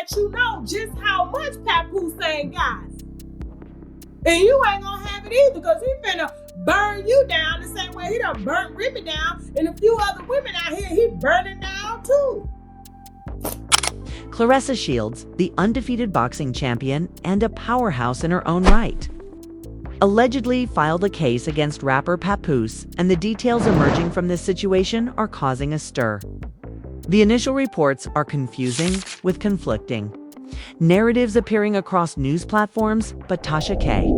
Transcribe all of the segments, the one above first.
let you know just how much Papoose ain't got it. And you ain't gonna have it either, because he finna burn you down the same way he done burnt Remy down, and a few other women out here he burning down too. Claressa Shields, the undefeated boxing champion and a powerhouse in her own right, allegedly filed a case against rapper Papoose, and the details emerging from this situation are causing a stir. The initial reports are confusing with conflicting narratives appearing across news platforms, but Tasha K.,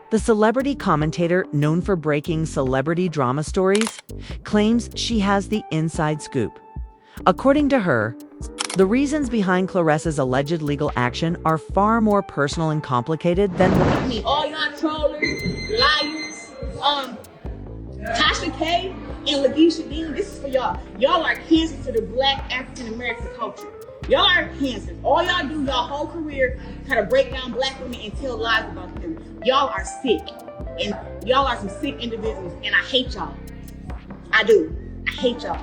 the celebrity commentator known for breaking celebrity drama stories, claims she has the inside scoop. According to her, the reasons behind Claressa's alleged legal action are far more personal and complicated than all y'all trollers, liars, Tasha K and Lakeisha Dean, this is for y'all. Y'all are cancer to the Black African American culture. Y'all are cancer. All y'all do your whole career try to break down Black women and tell lies about them. Y'all are sick, and y'all are some sick individuals, and I hate y'all. I do. I hate y'all.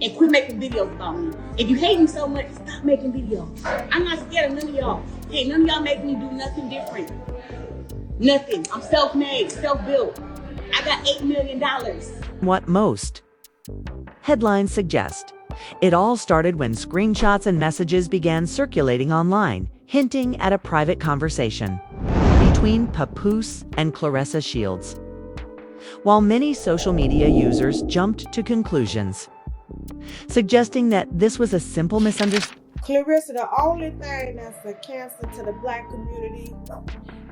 And quit making videos about me. If you hate me so much, stop making videos. I'm not scared of none of y'all. Hey, none of y'all make me do nothing different. Nothing. I'm self-made, self-built. I got $8 million. what most headlines suggest. It all started when screenshots and messages began circulating online, hinting at a private conversation between Papoose and Claressa Shields. While many social media users jumped to conclusions, suggesting that this was a simple misunderstanding. Claressa, the only thing that's a cancer to the Black community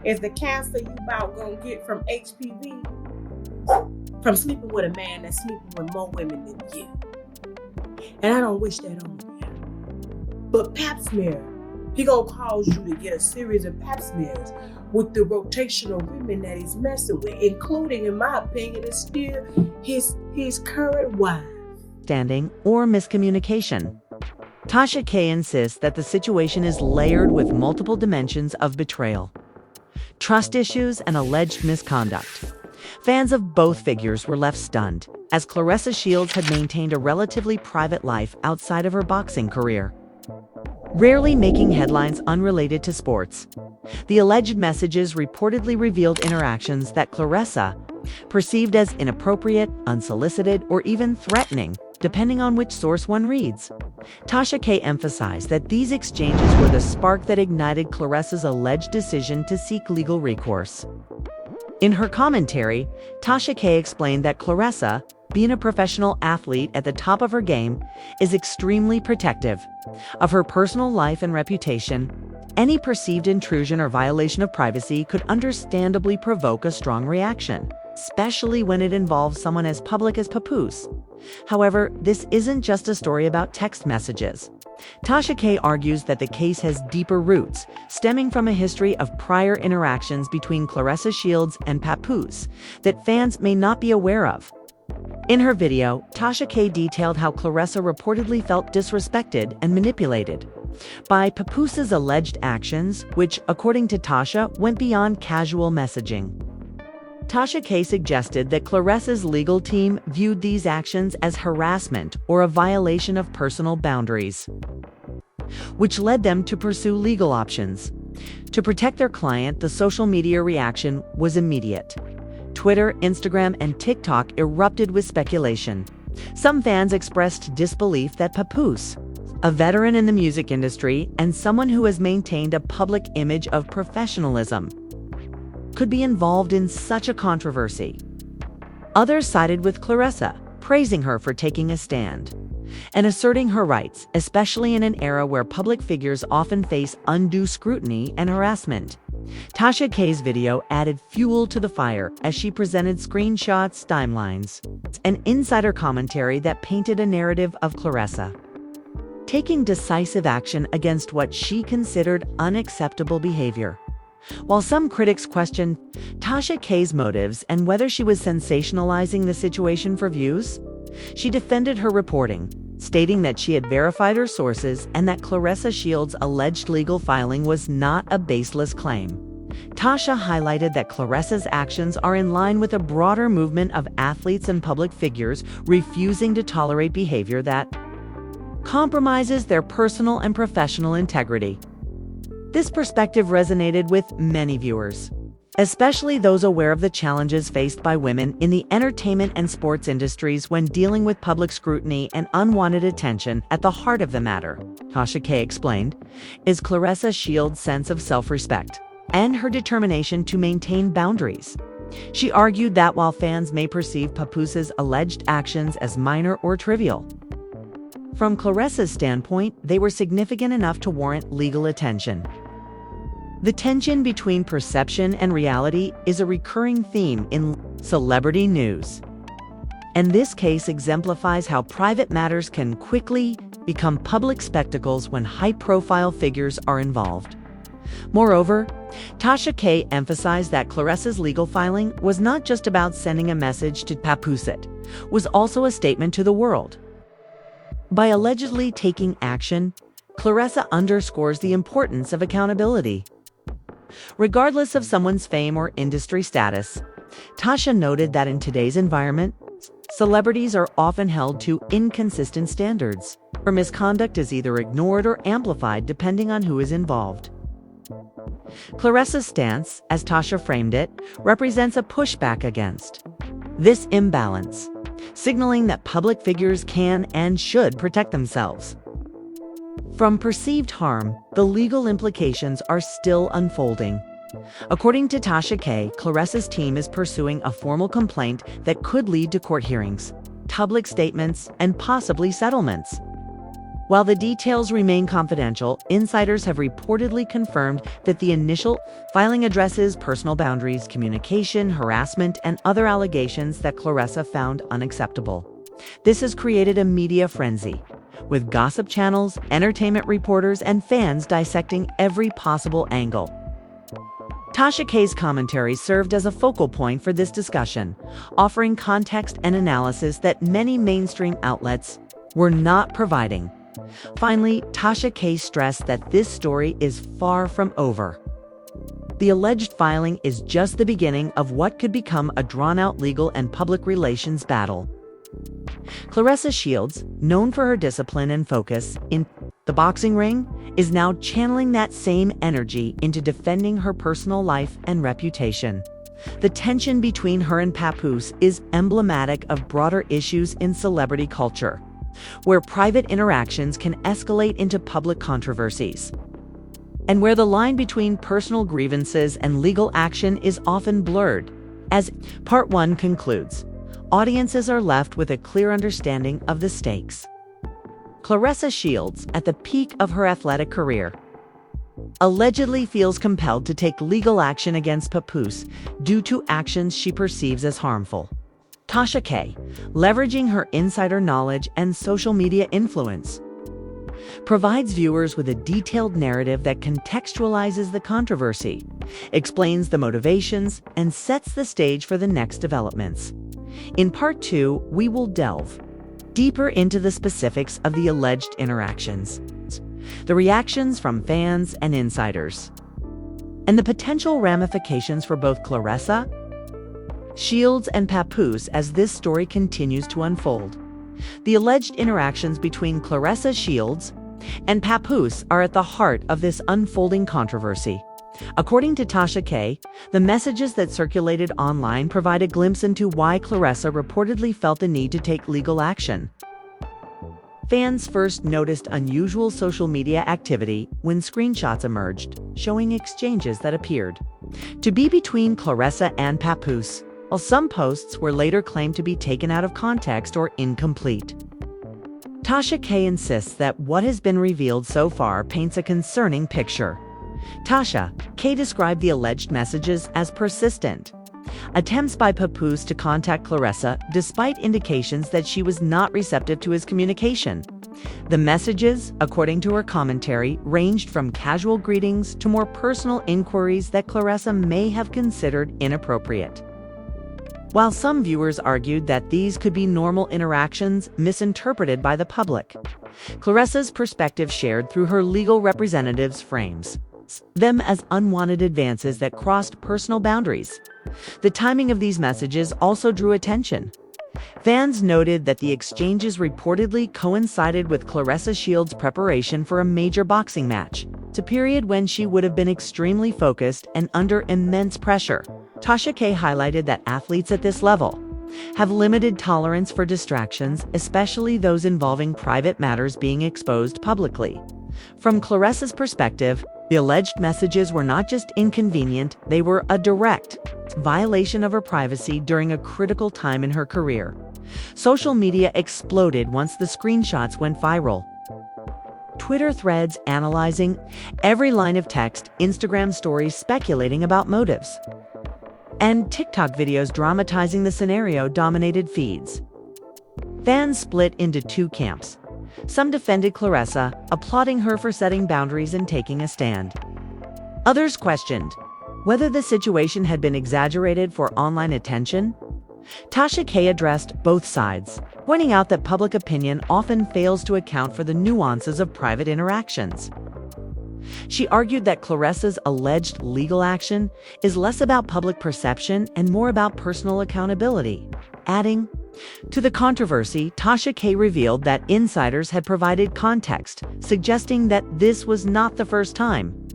is the cancer you about gonna get from HPV, from sleeping with a man that's sleeping with more women than you. And I don't wish that on you. But pap smear, he gonna cause you to get a series of pap smears with the rotational women that he's messing with, including, in my opinion, is still his current wife. Or miscommunication. Tasha K insists that the situation is layered with multiple dimensions of betrayal, trust issues, and alleged misconduct. Fans of both figures were left stunned, as Claressa Shields had maintained a relatively private life outside of her boxing career, rarely making headlines unrelated to sports. The alleged messages reportedly revealed interactions that Claressa perceived as inappropriate, unsolicited, or even threatening, depending on which source one reads. Tasha K emphasized that these exchanges were the spark that ignited Claressa's alleged decision to seek legal recourse. In her commentary, Tasha K explained that Claressa, being a professional athlete at the top of her game, is extremely protective of her personal life and reputation. Any perceived intrusion or violation of privacy could understandably provoke a strong reaction, especially when it involves someone as public as Papoose. However, this isn't just a story about text messages. Tasha K argues that the case has deeper roots, stemming from a history of prior interactions between Claressa Shields and Papoose that fans may not be aware of. In her video, Tasha K detailed how Claressa reportedly felt disrespected and manipulated by Papoose's alleged actions, which, according to Tasha, went beyond casual messaging. Tasha K suggested that Claressa's legal team viewed these actions as harassment or a violation of personal boundaries, which led them to pursue legal options. To protect their client, the social media reaction was immediate. Twitter, Instagram, and TikTok erupted with speculation. Some fans expressed disbelief that Papoose, a veteran in the music industry and someone who has maintained a public image of professionalism, could be involved in such a controversy. Others sided with Claressa, praising her for taking a stand and asserting her rights, especially in an era where public figures often face undue scrutiny and harassment. Tasha K's video added fuel to the fire as she presented screenshots, timelines, and insider commentary that painted a narrative of Claressa taking decisive action against what she considered unacceptable behavior. While some critics questioned Tasha K's motives and whether she was sensationalizing the situation for views, she defended her reporting, stating that she had verified her sources and that Claressa Shields' alleged legal filing was not a baseless claim. Tasha highlighted that Claressa's actions are in line with a broader movement of athletes and public figures refusing to tolerate behavior that compromises their personal and professional integrity. This perspective resonated with many viewers, especially those aware of the challenges faced by women in the entertainment and sports industries when dealing with public scrutiny and unwanted attention. At the heart of the matter, Tasha K explained, is Claressa Shields' sense of self-respect and her determination to maintain boundaries. She argued that while fans may perceive Papoose's alleged actions as minor or trivial, from Claressa's standpoint, they were significant enough to warrant legal attention. The tension between perception and reality is a recurring theme in celebrity news, and this case exemplifies how private matters can quickly become public spectacles when high-profile figures are involved. Moreover, Tasha K emphasized that Claressa's legal filing was not just about sending a message to Papoose, it was also a statement to the world. By allegedly taking action, Claressa underscores the importance of accountability. Regardless of someone's fame or industry status, Tasha noted that in today's environment, celebrities are often held to inconsistent standards, where misconduct is either ignored or amplified depending on who is involved. Claressa's stance, as Tasha framed it, represents a pushback against this imbalance, signaling that public figures can and should protect themselves from perceived harm. The legal implications are still unfolding. According to Tasha K, Claressa's team is pursuing a formal complaint that could lead to court hearings, public statements, and possibly settlements. While the details remain confidential, insiders have reportedly confirmed that the initial filing addresses personal boundaries, communication, harassment, and other allegations that Claressa found unacceptable. This has created a media frenzy, with gossip channels, entertainment reporters, and fans dissecting every possible angle. Tasha K's commentary served as a focal point for this discussion, offering context and analysis that many mainstream outlets were not providing. Finally, Tasha K stressed that this story is far from over. The alleged filing is just the beginning of what could become a drawn-out legal and public relations battle. Claressa Shields, known for her discipline and focus in the boxing ring, is now channeling that same energy into defending her personal life and reputation. The tension between her and Papoose is emblematic of broader issues in celebrity culture, where private interactions can escalate into public controversies, and where the line between personal grievances and legal action is often blurred. As Part 1 concludes, audiences are left with a clear understanding of the stakes. Claressa Shields, at the peak of her athletic career, allegedly feels compelled to take legal action against Papoose due to actions she perceives as harmful. Tasha K, leveraging her insider knowledge and social media influence, provides viewers with a detailed narrative that contextualizes the controversy, explains the motivations, and sets the stage for the next developments. In Part 2, we will delve deeper into the specifics of the alleged interactions, the reactions from fans and insiders, and the potential ramifications for both Claressa Shields and Papoose as this story continues to unfold. The alleged interactions between Claressa Shields and Papoose are at the heart of this unfolding controversy. According to Tasha K, the messages that circulated online provide a glimpse into why Claressa reportedly felt the need to take legal action. Fans first noticed unusual social media activity when screenshots emerged, showing exchanges that appeared to be between Claressa and Papoose, while some posts were later claimed to be taken out of context or incomplete. Tasha K insists that what has been revealed so far paints a concerning picture. Tasha K described the alleged messages as persistent attempts by Papoose to contact Claressa despite indications that she was not receptive to his communication. The messages, according to her commentary, ranged from casual greetings to more personal inquiries that Claressa may have considered inappropriate. While some viewers argued that these could be normal interactions misinterpreted by the public, Claressa's perspective shared through her legal representatives frames them as unwanted advances that crossed personal boundaries. The timing of these messages also drew attention. Fans noted that the exchanges reportedly coincided with Claressa Shields' preparation for a major boxing match, a period when she would have been extremely focused and under immense pressure. Tasha K highlighted that athletes at this level have limited tolerance for distractions, especially those involving private matters being exposed publicly. From Claressa's perspective, the alleged messages were not just inconvenient, they were a direct violation of her privacy during a critical time in her career. Social media exploded once the screenshots went viral. Twitter threads analyzing every line of text, Instagram stories speculating about motives, and TikTok videos dramatizing the scenario dominated feeds. Fans split into two camps. Some defended Claressa, applauding her for setting boundaries and taking a stand. Others questioned whether the situation had been exaggerated for online attention. Tasha K addressed both sides, pointing out that public opinion often fails to account for the nuances of private interactions. She argued that Claressa's alleged legal action is less about public perception and more about personal accountability, adding, to the controversy, Tasha K revealed that insiders had provided context, suggesting that this was not the first time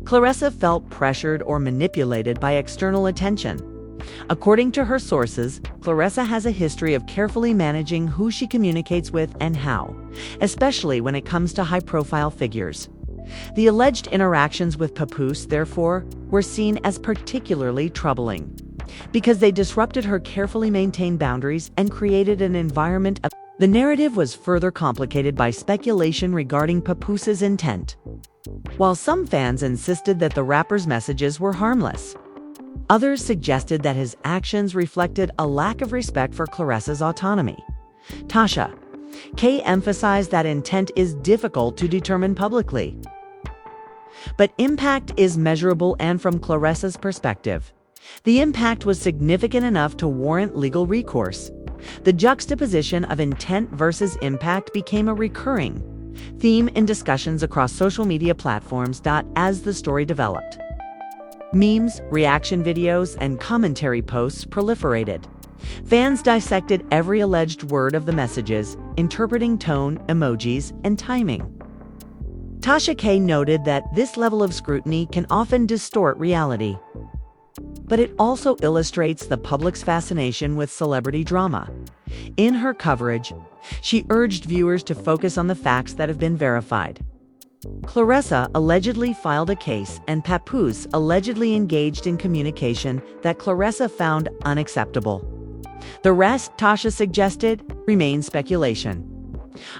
Claressa felt pressured or manipulated by external attention. According to her sources, Claressa has a history of carefully managing who she communicates with and how, especially when it comes to high-profile figures. The alleged interactions with Papoose, therefore, were seen as particularly troubling, because they disrupted her carefully maintained boundaries and created an environment of... The narrative was further complicated by speculation regarding Papoose's intent. While some fans insisted that the rapper's messages were harmless, others suggested that his actions reflected a lack of respect for Claressa's autonomy. Tasha K emphasized that intent is difficult to determine publicly, but impact is measurable, and from Claressa's perspective, the impact was significant enough to warrant legal recourse. The juxtaposition of intent versus impact became a recurring theme in discussions across social media platforms. As the story developed, memes, reaction videos, and commentary posts proliferated. Fans dissected every alleged word of the messages, interpreting tone, emojis, and timing. Tasha K noted that this level of scrutiny can often distort reality, but it also illustrates the public's fascination with celebrity drama. In her coverage, she urged viewers to focus on the facts that have been verified. Claressa allegedly filed a case, and Papoose allegedly engaged in communication that Claressa found unacceptable. The rest, Tasha suggested, remains speculation.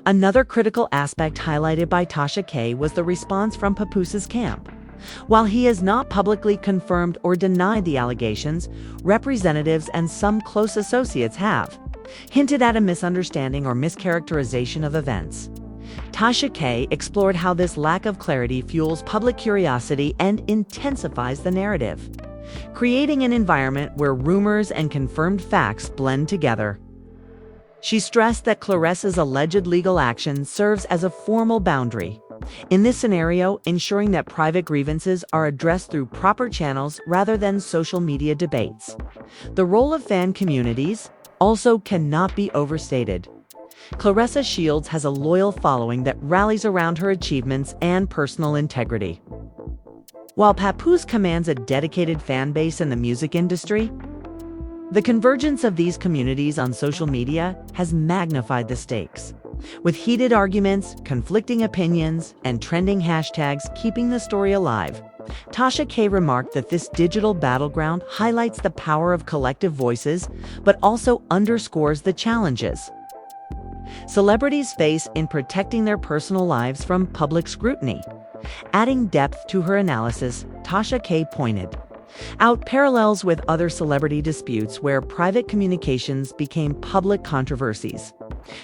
Another critical aspect highlighted by Tasha K was the response from Papoose's camp. While he has not publicly confirmed or denied the allegations, representatives and some close associates have hinted at a misunderstanding or mischaracterization of events. Tasha K explored how this lack of clarity fuels public curiosity and intensifies the narrative, creating an environment where rumors and confirmed facts blend together. She stressed that Claressa's alleged legal action serves as a formal boundary. In this scenario, ensuring that private grievances are addressed through proper channels rather than social media debates. The role of fan communities also cannot be overstated. Claressa Shields has a loyal following that rallies around her achievements and personal integrity. While Papoose commands a dedicated fan base in the music industry, the convergence of these communities on social media has magnified the stakes, with heated arguments, conflicting opinions, and trending hashtags keeping the story alive. Tasha K remarked that this digital battleground highlights the power of collective voices, but also underscores the challenges celebrities face in protecting their personal lives from public scrutiny. Adding depth to her analysis, Tasha K pointed out parallels with other celebrity disputes where private communications became public controversies.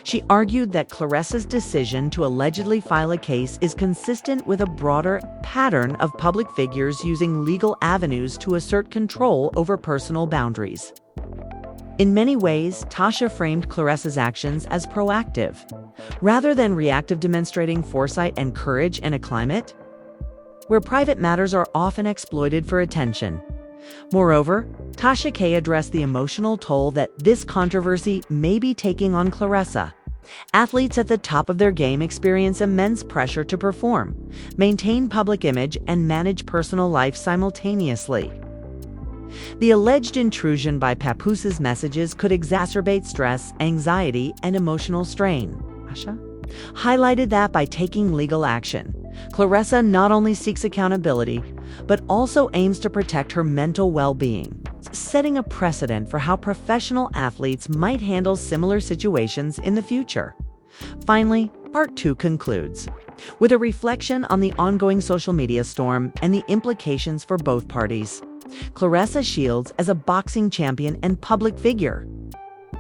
She argued that Claressa's decision to allegedly file a case is consistent with a broader pattern of public figures using legal avenues to assert control over personal boundaries. In many ways, Tasha framed Claressa's actions as proactive, rather than reactive, demonstrating foresight and courage in a climate where private matters are often exploited for attention. Moreover, Tasha K addressed the emotional toll that this controversy may be taking on Claressa. Athletes at the top of their game experience immense pressure to perform, maintain public image, and manage personal life simultaneously. The alleged intrusion by Papoose's messages could exacerbate stress, anxiety, and emotional strain. Tasha highlighted that by taking legal action, Claressa not only seeks accountability, but also aims to protect her mental well-being, setting a precedent for how professional athletes might handle similar situations in the future. Finally, Part 2 concludes with a reflection on the ongoing social media storm and the implications for both parties. Claressa Shields, as a boxing champion and public figure,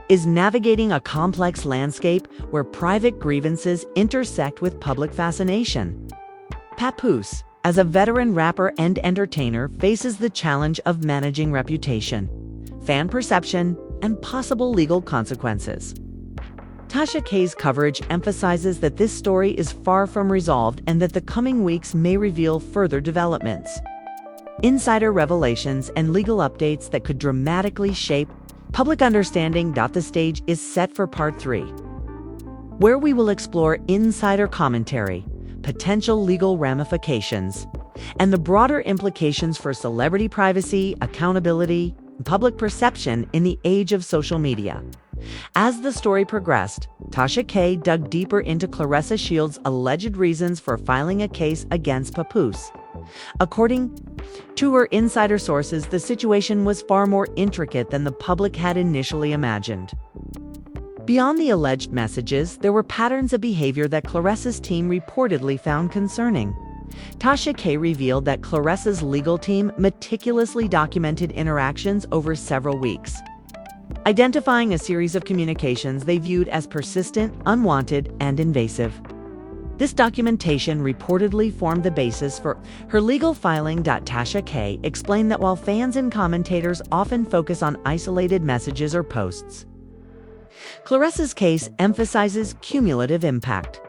is navigating a complex landscape where private grievances intersect with public fascination. Papoose, as a veteran rapper and entertainer, faces the challenge of managing reputation, fan perception, and possible legal consequences. Tasha K's coverage emphasizes that this story is far from resolved and that the coming weeks may reveal further developments, insider revelations, and legal updates that could dramatically shape public understanding. The stage is set for Part 3, where we will explore insider commentary, potential legal ramifications, and the broader implications for celebrity privacy, accountability, and public perception in the age of social media. As the story progressed, Tasha K dug deeper into Claressa Shields' alleged reasons for filing a case against Papoose. According to her insider sources, the situation was far more intricate than the public had initially imagined. Beyond the alleged messages, there were patterns of behavior that Claressa's team reportedly found concerning. Tasha K revealed that Claressa's legal team meticulously documented interactions over several weeks, identifying a series of communications they viewed as persistent, unwanted, and invasive. This documentation reportedly formed the basis for her legal filing. Tasha K explained that while fans and commentators often focus on isolated messages or posts, Claressa's case emphasizes cumulative impact.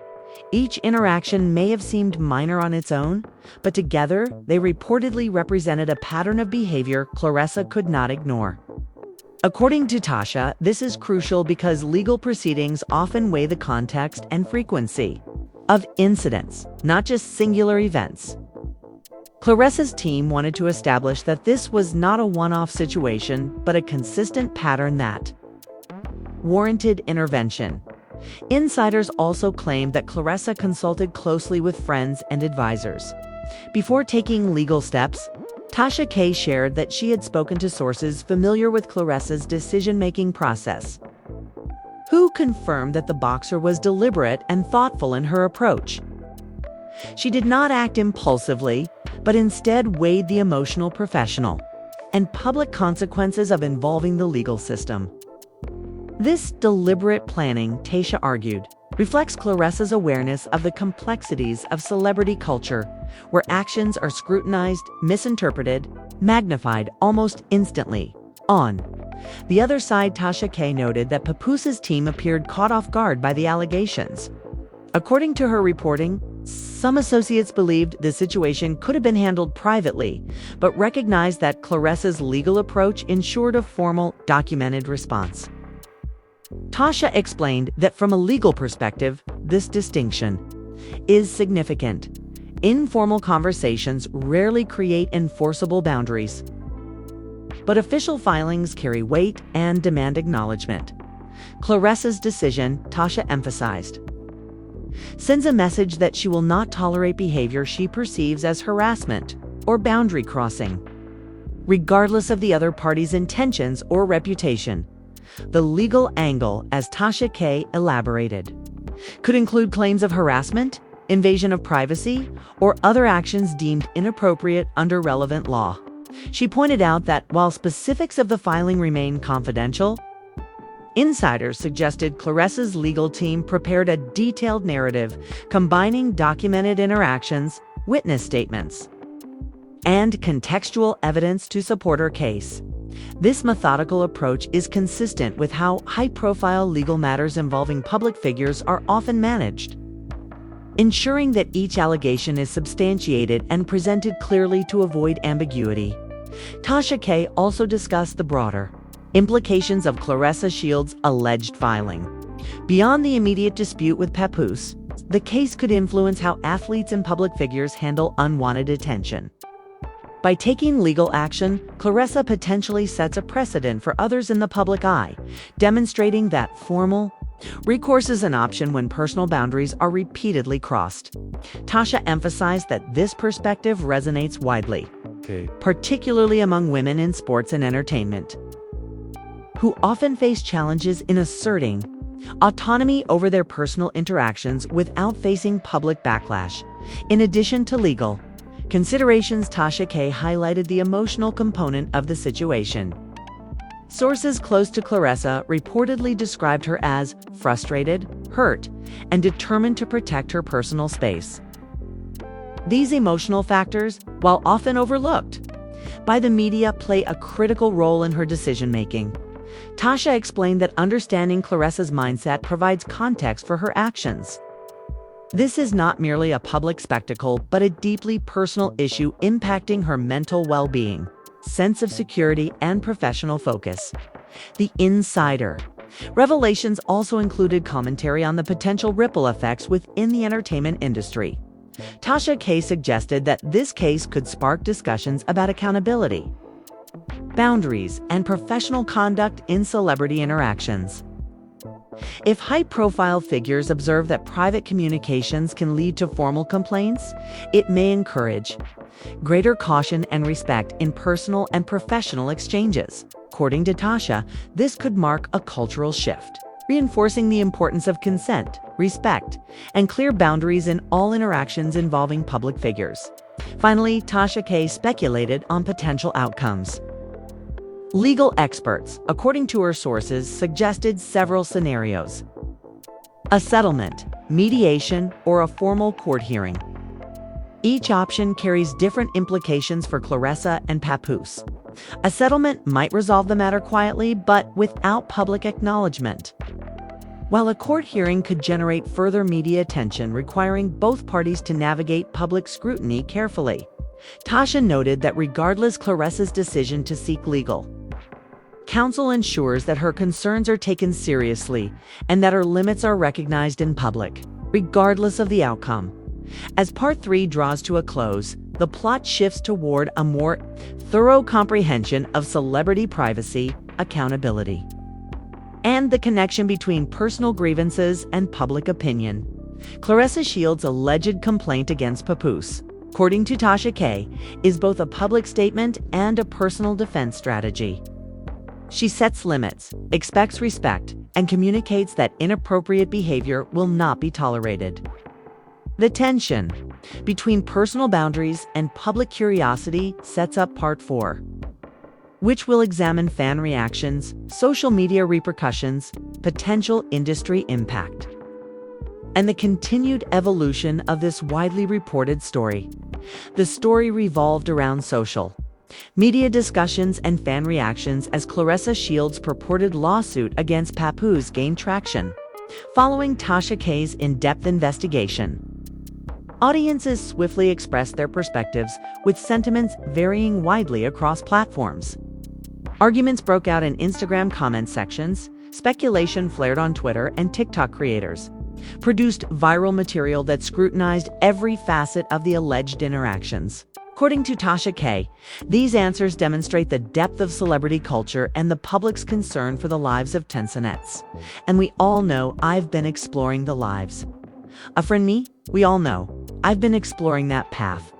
Each interaction may have seemed minor on its own, but together they reportedly represented a pattern of behavior Claressa could not ignore. According to Tasha, this is crucial because legal proceedings often weigh the context and frequency of incidents, not just singular events. Claressa's team wanted to establish that this was not a one-off situation, but a consistent pattern that warranted intervention. Insiders also claimed that Claressa consulted closely with friends and advisors before taking legal steps. Tasha K shared that she had spoken to sources familiar with Claressa's decision-making process, who confirmed that the boxer was deliberate and thoughtful in her approach. She did not act impulsively, but instead weighed the emotional, professional, and public consequences of involving the legal system. This deliberate planning, Tasha argued, reflects Claressa's awareness of the complexities of celebrity culture, where actions are scrutinized, misinterpreted, magnified almost instantly. On the other side, Tasha K noted that Papoose's team appeared caught off guard by the allegations. According to her reporting, some associates believed the situation could have been handled privately, but recognized that Claressa's legal approach ensured a formal, documented response. Tasha explained that from a legal perspective, this distinction is significant. Informal conversations rarely create enforceable boundaries, but official filings carry weight and demand acknowledgement. Claressa's decision, Tasha emphasized, sends a message that she will not tolerate behavior she perceives as harassment or boundary crossing, regardless of the other party's intentions or reputation. The legal angle, as Tasha K elaborated, could include claims of harassment, invasion of privacy, or other actions deemed inappropriate under relevant law. She pointed out that while specifics of the filing remain confidential, insiders suggested Claressa's legal team prepared a detailed narrative combining documented interactions, witness statements, and contextual evidence to support her case. This methodical approach is consistent with how high-profile legal matters involving public figures are often managed, ensuring that each allegation is substantiated and presented clearly to avoid ambiguity. Tasha K also discussed the broader implications of Claressa Shields' alleged filing. Beyond the immediate dispute with Papoose, the case could influence how athletes and public figures handle unwanted attention. By taking legal action, Claressa potentially sets a precedent for others in the public eye, demonstrating that formal recourse is an option when personal boundaries are repeatedly crossed. Tasha emphasized that this perspective resonates widely, particularly among women in sports and entertainment, who often face challenges in asserting autonomy over their personal interactions without facing public backlash. In addition to legal considerations, Tasha K highlighted the emotional component of the situation. Sources close to Claressa reportedly described her as frustrated, hurt, and determined to protect her personal space. These emotional factors, while often overlooked by the media, play a critical role in her decision-making. Tasha explained that understanding Claressa's mindset provides context for her actions. This is not merely a public spectacle, but a deeply personal issue impacting her mental well-being, sense of security, and professional focus. The Insider revelations also included commentary on the potential ripple effects within the entertainment industry. Tasha K suggested that this case could spark discussions about accountability, boundaries, and professional conduct in celebrity interactions. If high-profile figures observe that private communications can lead to formal complaints, it may encourage greater caution and respect in personal and professional exchanges. According to Tasha, this could mark a cultural shift, reinforcing the importance of consent, respect, and clear boundaries in all interactions involving public figures. Finally, Tasha K speculated on potential outcomes. Legal experts, according to her sources, suggested several scenarios: a settlement, mediation, or a formal court hearing. Each option carries different implications for Claressa and Papoose. A settlement might resolve the matter quietly, but without public acknowledgement, while a court hearing could generate further media attention, requiring both parties to navigate public scrutiny carefully. Tasha noted that regardless Claressa's decision to seek legal counsel ensures that her concerns are taken seriously and that her limits are recognized in public, regardless of the outcome. As Part 3 draws to a close, the plot shifts toward a more thorough comprehension of celebrity privacy, accountability, and the connection between personal grievances and public opinion. Claressa Shields' alleged complaint against Papoose, according to Tasha K, is both a public statement and a personal defense strategy. She sets limits, expects respect, and communicates that inappropriate behavior will not be tolerated. The tension between personal boundaries and public curiosity sets up Part 4, which will examine fan reactions, social media repercussions, potential industry impact, and the continued evolution of this widely reported story. The story revolved around social media discussions and fan reactions as Claressa Shields' purported lawsuit against Papoose gained traction. Following Tasha K's in-depth investigation, audiences swiftly expressed their perspectives, with sentiments varying widely across platforms. Arguments broke out in Instagram comment sections, speculation flared on Twitter, and TikTok creators produced viral material that scrutinized every facet of the alleged interactions. According to Tasha K, these answers demonstrate the depth of celebrity culture and the public's concern for the lives of Tensonettes. And we all know I've been exploring the lives. A friend me, we all know I've been exploring that path.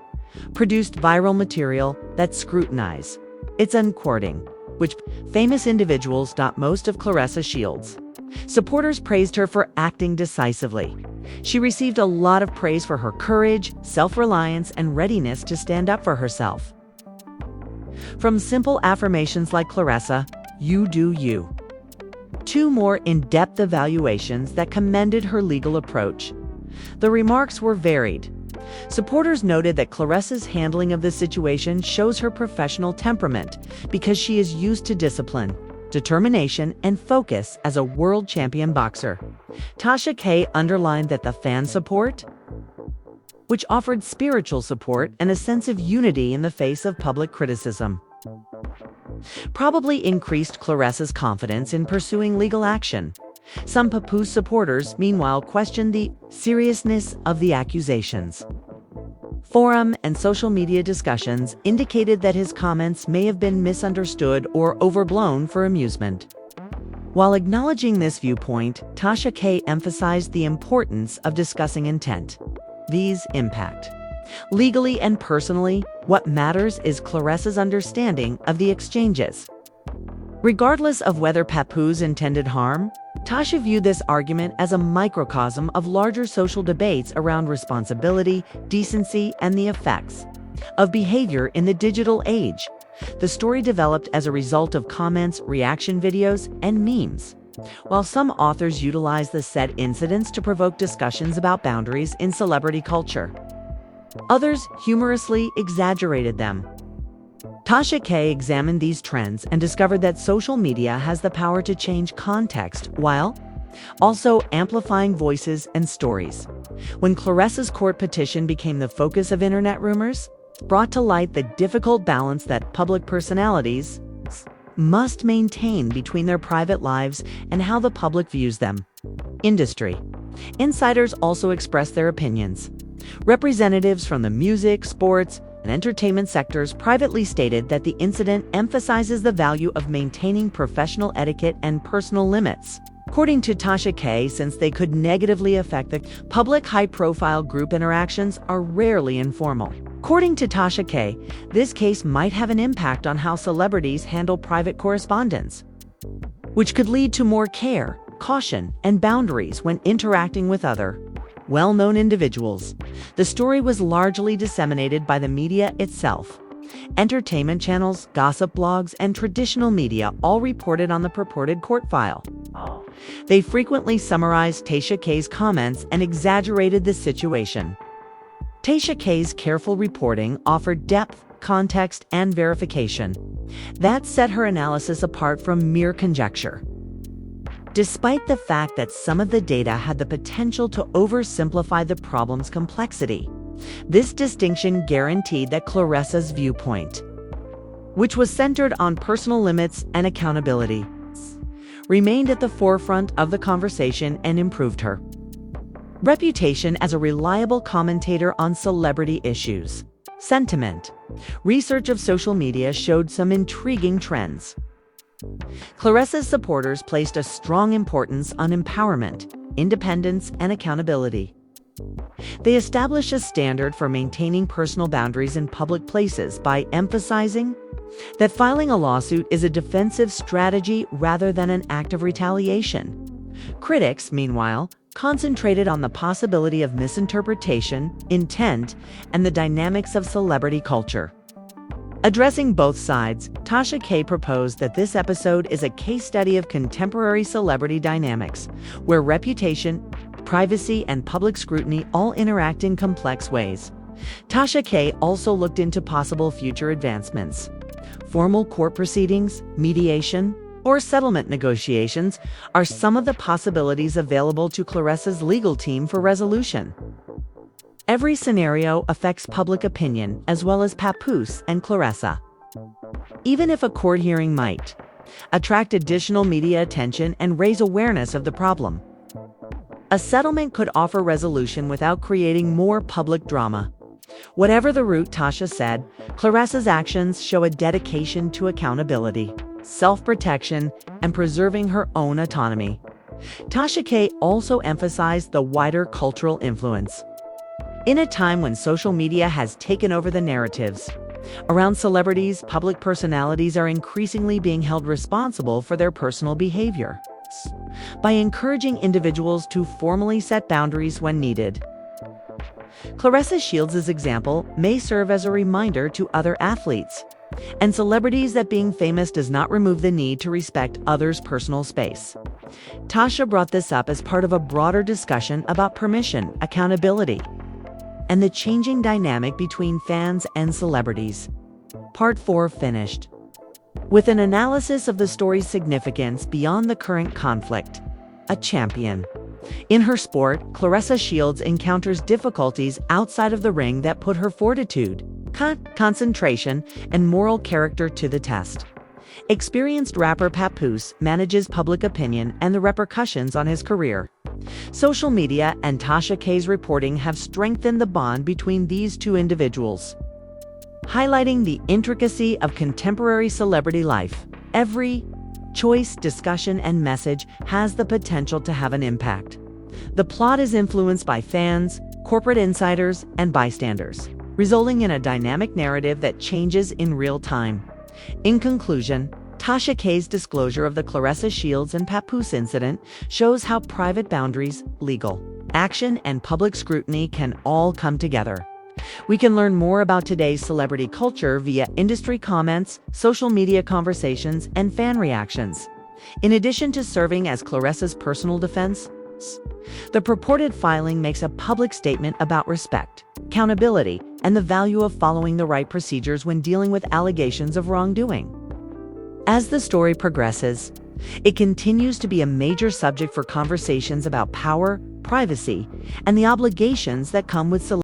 Produced viral material that scrutinize. It's uncourting, which famous individuals. Most of Claressa Shields' supporters praised her for acting decisively. She received a lot of praise for her courage, self-reliance, and readiness to stand up for herself. From simple affirmations like "Claressa, you do you," to more in-depth evaluations that commended her legal approach, the remarks were varied. Supporters noted that Claressa's handling of the situation shows her professional temperament because she is used to discipline, determination, and focus as a world champion boxer. Tasha K underlined that the fan support, which offered spiritual support and a sense of unity in the face of public criticism, probably increased Claressa's confidence in pursuing legal action. Some Papoose supporters, meanwhile, questioned the seriousness of the accusations. Forum and social media discussions indicated that his comments may have been misunderstood or overblown for amusement. While acknowledging this viewpoint, Tasha K emphasized the importance of discussing intent, v's impact. Legally and personally, what matters is Claressa's understanding of the exchanges. Regardless of whether Papoose intended harm, Tasha viewed this argument as a microcosm of larger social debates around responsibility, decency, and the effects of behavior in the digital age. The story developed as a result of comments, reaction videos, and memes. While some authors utilize the said incidents to provoke discussions about boundaries in celebrity culture, others humorously exaggerated them. Tasha K examined these trends and discovered that social media has the power to change context while also amplifying voices and stories. When Claressa's court petition became the focus of internet rumors, it brought to light the difficult balance that public personalities must maintain between their private lives and how the public views them. Industry insiders also expressed their opinions. Representatives from the music, sports, and entertainment sectors privately stated that the incident emphasizes the value of maintaining professional etiquette and personal limits. According to Tasha K, since they could negatively affect the public, high-profile group interactions are rarely informal. According to Tasha K, this case might have an impact on how celebrities handle private correspondence, which could lead to more care, caution, and boundaries when interacting with other well-known individuals. The story was largely disseminated by the media itself. Entertainment channels, gossip blogs, and traditional media all reported on the purported court file. They frequently summarized Tasha K's comments and exaggerated the situation. Tasha K's careful reporting offered depth, context, and verification. That set her analysis apart from mere conjecture. Despite the fact that some of the data had the potential to oversimplify the problem's complexity, this distinction guaranteed that Claressa's viewpoint, which was centered on personal limits and accountability, remained at the forefront of the conversation and improved her reputation as a reliable commentator on celebrity issues. Sentiment. Research of social media showed some intriguing trends. Claressa's supporters placed a strong importance on empowerment, independence, and accountability. They established a standard for maintaining personal boundaries in public places by emphasizing that filing a lawsuit is a defensive strategy rather than an act of retaliation. Critics, meanwhile, concentrated on the possibility of misinterpretation, intent, and the dynamics of celebrity culture. Addressing both sides, Tasha K proposed that this episode is a case study of contemporary celebrity dynamics, where reputation, privacy, and public scrutiny all interact in complex ways. Tasha K also looked into possible future advancements. Formal court proceedings, mediation, or settlement negotiations are some of the possibilities available to Claressa's legal team for resolution. Every scenario affects public opinion as well as Papoose and Claressa. Even if a court hearing might attract additional media attention and raise awareness of the problem, a settlement could offer resolution without creating more public drama. Whatever the route, Tasha said, Claressa's actions show a dedication to accountability, self-protection, and preserving her own autonomy. Tasha K also emphasized the wider cultural influence. In a time when social media has taken over the narratives around celebrities, public personalities are increasingly being held responsible for their personal behavior by encouraging individuals to formally set boundaries when needed. Claressa Shields' example may serve as a reminder to other athletes and celebrities that being famous does not remove the need to respect others' personal space. Tasha brought this up as part of a broader discussion about permission, accountability, and the changing dynamic between fans and celebrities. Part 4 finished with an analysis of the story's significance beyond the current conflict. A champion. In her sport, Claressa Shields encounters difficulties outside of the ring that put her fortitude, concentration, and moral character to the test. Experienced rapper Papoose manages public opinion and the repercussions on his career. Social media and Tasha K's reporting have strengthened the bond between these two individuals. Highlighting the intricacy of contemporary celebrity life, every choice, discussion, and message has the potential to have an impact. The plot is influenced by fans, corporate insiders, and bystanders, resulting in a dynamic narrative that changes in real time. In conclusion, Tasha K's disclosure of the Claressa Shields and Papoose incident shows how private boundaries, legal action, and public scrutiny can all come together. We can learn more about today's celebrity culture via industry comments, social media conversations, and fan reactions. In addition to serving as Claressa's personal defense, the purported filing makes a public statement about respect, accountability, and the value of following the right procedures when dealing with allegations of wrongdoing. As the story progresses, it continues to be a major subject for conversations about power, privacy, and the obligations that come with celebrity.